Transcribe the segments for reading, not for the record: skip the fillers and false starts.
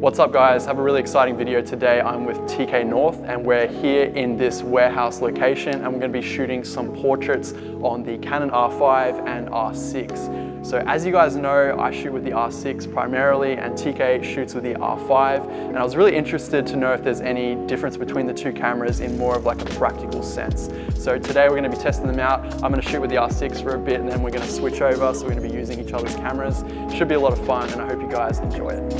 What's up guys, have a really exciting video today. I'm with TK North and we're here in this warehouse location and we're going to be shooting some portraits on the Canon R5 and R6. So as you guys know, I shoot with the R6 primarily and TK shoots with the R5, and I was really interested to know if there's any difference between the two cameras in more of like a practical sense. So today we're going to be testing them out. I'm going to shoot with the R6 for a bit and then we're going to switch over, so we're going to be using each other's cameras. Should be a lot of fun and I hope you guys enjoy it.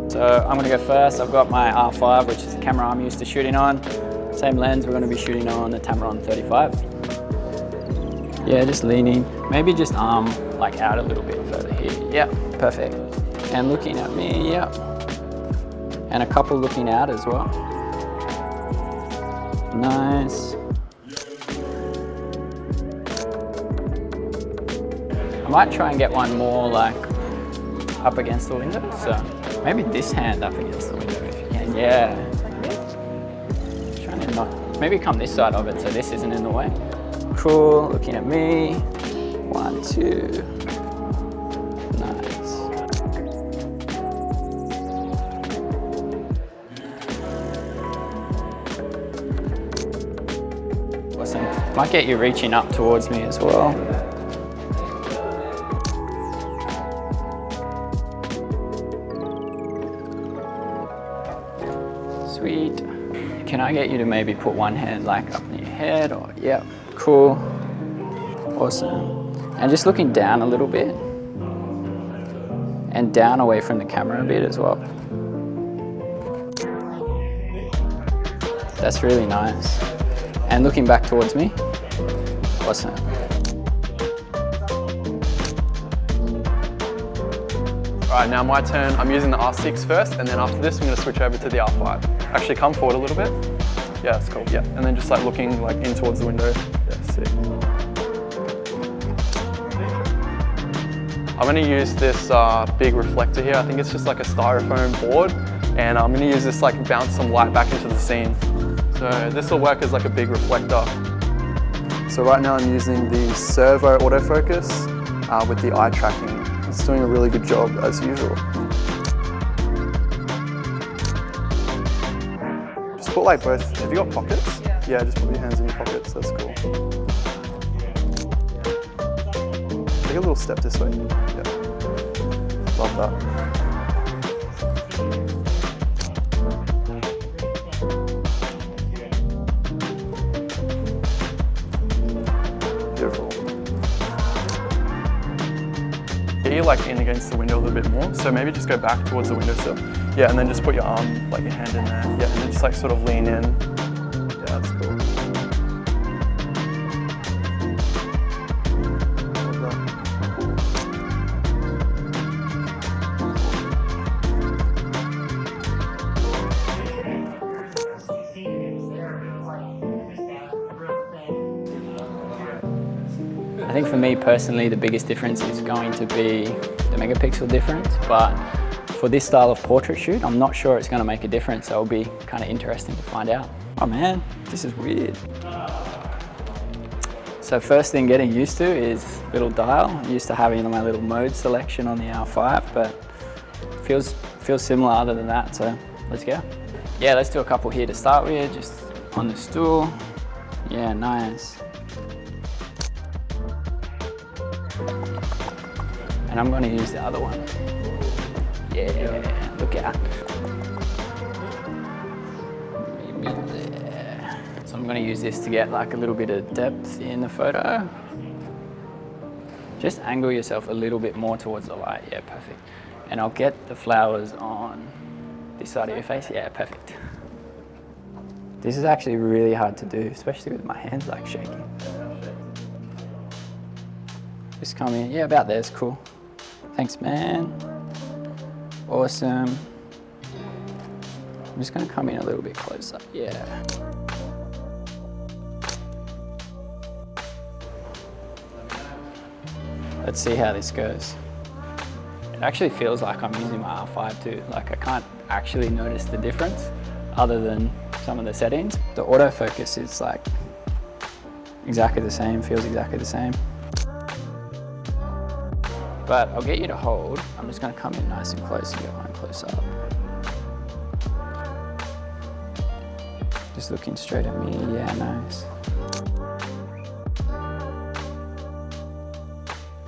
So I'm going to go first. I've got my R5, which is the camera I'm used to shooting on. Same lens we're going to be shooting on, the Tamron 35. Yeah, just leaning. Maybe just arm like out a little bit further here. Yeah, perfect. And looking at me, yeah. And a couple looking out as well. Nice. I might try and get one more like up against the window, so maybe this hand up against the window if you can. Yeah. Trying to not, maybe come this side of it so this isn't in the way. Cool, looking at me. 1, 2. Nice. Awesome. Might get you reaching up towards me as well. Sweet. Can I get you to maybe put one hand like up in your head or, yeah, cool. Awesome. And just looking down a little bit and down away from the camera a bit as well. That's really nice. And looking back towards me. Awesome. Alright, now my turn. I'm using the R6 first, and then after this I'm going to switch over to the R5. Actually, come forward a little bit. Yeah, that's cool. Yeah, and then just like looking like in towards the window. Yeah, sick. I'm going to use this big reflector here. I think it's just like a styrofoam board, and I'm going to use this like bounce some light back into the scene. So this will work as like a big reflector. So right now I'm using the servo autofocus with the eye tracking. It's doing a really good job as usual. Just put like both, have you got pockets? Yeah, just put your hands in your pockets, that's cool. Take a little step this way. Yeah, love that. Beautiful. Get you like in against the window a little bit more, so maybe just go back towards the windowsill. Yeah, and then just put your arm, like your hand in there. Yeah, and then just like sort of lean in. Yeah, that's cool. I think for me personally, the biggest difference is going to be the megapixel difference, but for this style of portrait shoot, I'm not sure it's going to make a difference, so it'll be kind of interesting to find out. Oh man, this is weird. So first thing getting used to is little dial. I'm used to having my little mode selection on the R5, but feels similar other than that, so let's go. Yeah, let's do a couple here to start with, just on the stool. Yeah, nice. And I'm going to use the other one. Yeah, look out. Maybe there. So I'm going to use this to get like a little bit of depth in the photo. Just angle yourself a little bit more towards the light. Yeah, perfect. And I'll get the flowers on this side of your face. Yeah, perfect. This is actually really hard to do, especially with my hands like shaking. Just come in. Yeah, about there's cool. Thanks, man. Awesome. I'm just going to come in a little bit closer. Yeah. Let's see how this goes. It actually feels like I'm using my R5 too. Like I can't actually notice the difference other than some of the settings. The autofocus is like exactly the same, feels exactly the same. But I'll get you to hold. I'm just gonna come in nice and close and get one close up. Just looking straight at me, yeah, nice.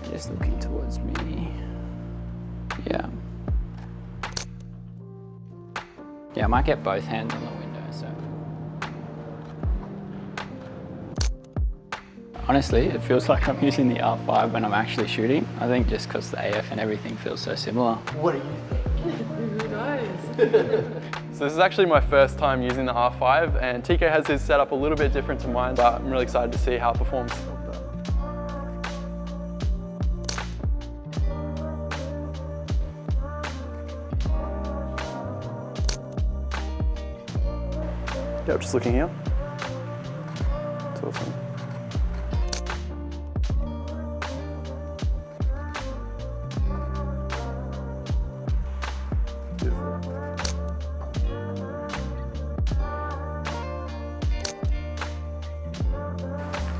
Just looking towards me, yeah. Yeah, I might get both hands on the window, so. Honestly, it feels like I'm using the R5 when I'm actually shooting. I think just because the AF and everything feels so similar. What do you think? Who knows? So this is actually my first time using the R5, and TK has his setup a little bit different to mine, but I'm really excited to see how it performs. Yep, just looking here. It's awesome. Beautiful.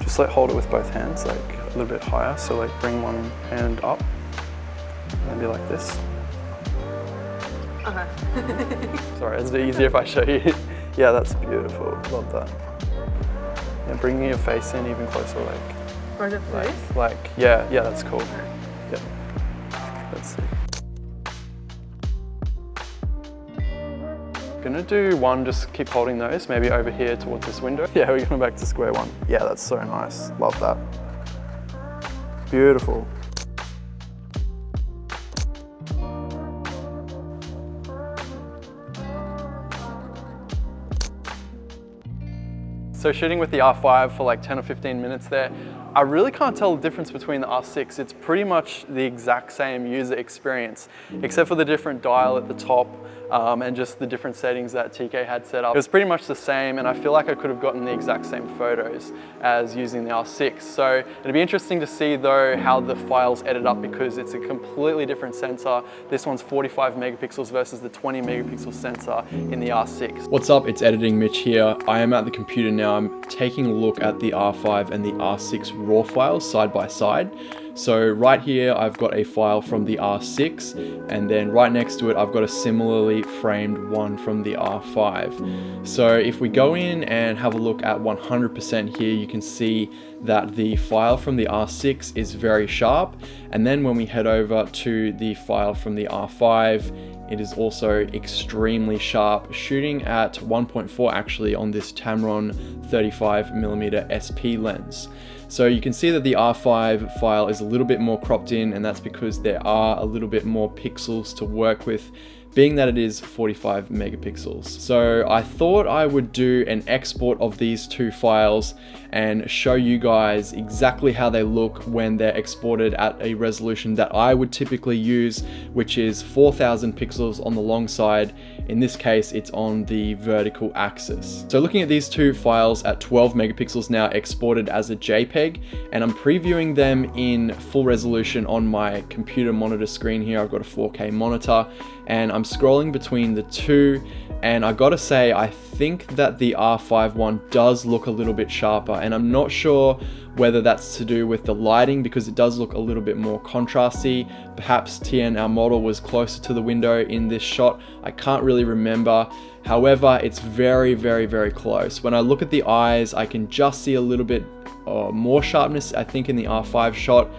Just like hold it with both hands, like a little bit higher. So like bring one hand up, maybe like this. Okay. Sorry, it's a bit easier if I show you. Yeah, that's beautiful. Love that. Yeah, bringing your face in even closer, yeah, that's cool. Yeah, let's see. Gonna do one, just keep holding those, maybe over here towards this window. Yeah, we're going back to square one. Yeah, that's so nice. Love that. Beautiful. So shooting with the R5 for like 10 or 15 minutes there, I really can't tell the difference between the R6. It's pretty much the exact same user experience, except for the different dial at the top and just the different settings that TK had set up. It was pretty much the same, and I feel like I could have gotten the exact same photos as using the R6. So it'd be interesting to see though how the files edit up, because it's a completely different sensor. This one's 45 megapixels versus the 20 megapixel sensor in the R6. What's up, it's Editing Mitch here. I am at the computer now. I'm taking a look at the R5 and the R6 RAW files side by side. So right here, I've got a file from the R6, and then right next to it, I've got a similarly framed one from the R5. So if we go in and have a look at 100% here, you can see that the file from the R6 is very sharp. And then when we head over to the file from the R5, it is also extremely sharp, shooting at 1.4 actually on this Tamron 35mm SP lens. So you can see that the R5 file is a little bit more cropped in, and that's because there are a little bit more pixels to work with, being that it is 45 megapixels. So I thought I would do an export of these two files and show you guys exactly how they look when they're exported at a resolution that I would typically use, which is 4000 pixels on the long side. In this case, it's on the vertical axis. So looking at these two files at 12 megapixels now, exported as a JPEG, and I'm previewing them in full resolution on my computer monitor screen here. I've got a 4K monitor, and I'm scrolling between the two, and I gotta say, I think that the R5 one does look a little bit sharper, and I'm not sure whether that's to do with the lighting, because it does look a little bit more contrasty. Perhaps TN, our model, was closer to the window in this shot. I can't really remember. However, it's very, very, very close. When I look at the eyes, I can just see a little bit more sharpness, I think, in the R5 shot,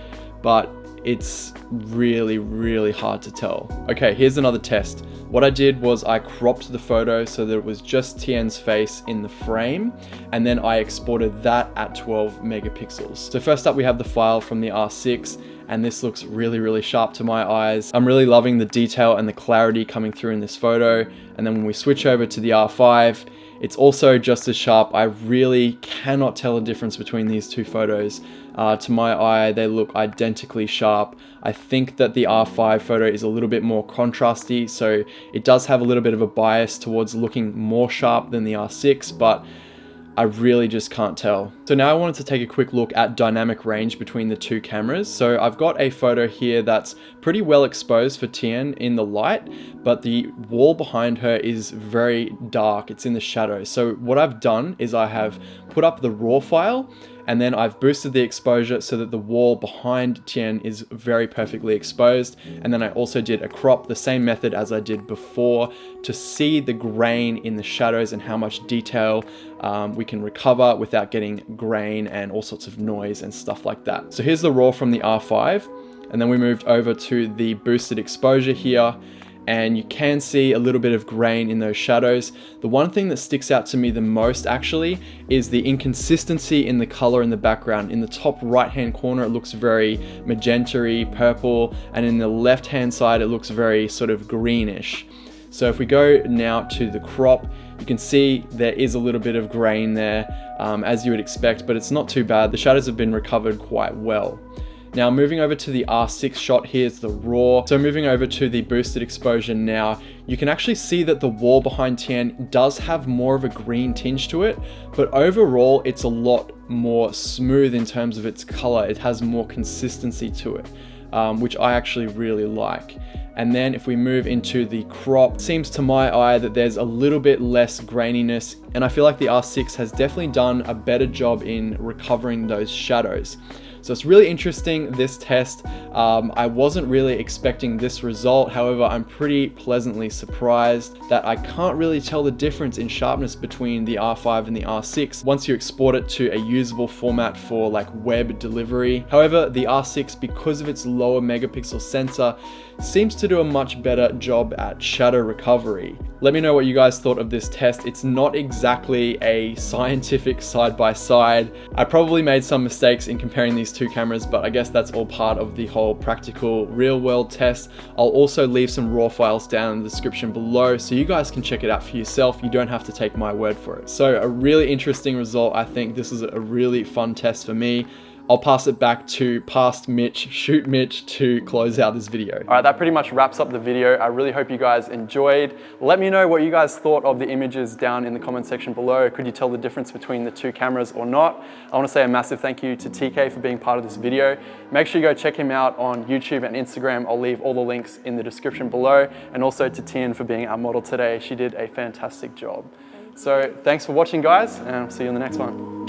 but it's really, really hard to tell. Okay, here's another test. What I did was I cropped the photo so that it was just TN's face in the frame, and then I exported that at 12 megapixels. So first up, we have the file from the R6, and this looks really, really sharp to my eyes. I'm really loving the detail and the clarity coming through in this photo. And then when we switch over to the R5, it's also just as sharp. I really cannot tell a difference between these two photos. To my eye, they look identically sharp. I think that the R5 photo is a little bit more contrasty, so it does have a little bit of a bias towards looking more sharp than the R6, but I really just can't tell. So now I wanted to take a quick look at dynamic range between the two cameras. So I've got a photo here that's pretty well exposed for TN in the light, but the wall behind her is very dark. It's in the shadow. So what I've done is I have put up the RAW file, And then I've boosted the exposure so that the wall behind Tien is very perfectly exposed. And then I also did a crop, the same method as I did before, to see the grain in the shadows and how much detail we can recover without getting grain and all sorts of noise and stuff like that. So here's the raw from the R5. And then we moved over to the boosted exposure here. And you can see a little bit of grain in those shadows. The one thing that sticks out to me the most actually is the inconsistency in the color in the background. In the top right hand corner it looks very magenta-y, purple, and in the left hand side it looks very sort of greenish. So if we go now to the crop, you can see there is a little bit of grain there, as you would expect, but it's not too bad. The shadows have been recovered quite well. Now moving over to the R6 shot, here's the raw. So moving over to the boosted exposure now, you can actually see that the wall behind Tien does have more of a green tinge to it, but overall it's a lot more smooth in terms of its color. It has more consistency to it, which I actually really like. And then if we move into the crop, it seems to my eye that there's a little bit less graininess, and I feel like the R6 has definitely done a better job in recovering those shadows. So it's really interesting, this test. I wasn't really expecting this result. However, I'm pretty pleasantly surprised that I can't really tell the difference in sharpness between the R5 and the R6 once you export it to a usable format for like web delivery. However, the R6, because of its lower megapixel sensor, seems to do a much better job at shadow recovery. Let me know what you guys thought of this test. It's not exactly a scientific side-by-side. I probably made some mistakes in comparing these two cameras, but I guess that's all part of the whole practical real-world test. I'll also leave some raw files down in the description below so you guys can check it out for yourself. You don't have to take my word for it. So a really interesting result. I think this is a really fun test for me. I'll pass it back to past Mitch, Shoot Mitch, to close out this video. All right, that pretty much wraps up the video. I really hope you guys enjoyed. Let me know what you guys thought of the images down in the comment section below. Could you tell the difference between the two cameras or not? I want to say a massive thank you to TK for being part of this video. Make sure you go check him out on YouTube and Instagram. I'll leave all the links in the description below, and also to Tien for being our model today. She did a fantastic job. So thanks for watching, guys, and I'll see you in the next one.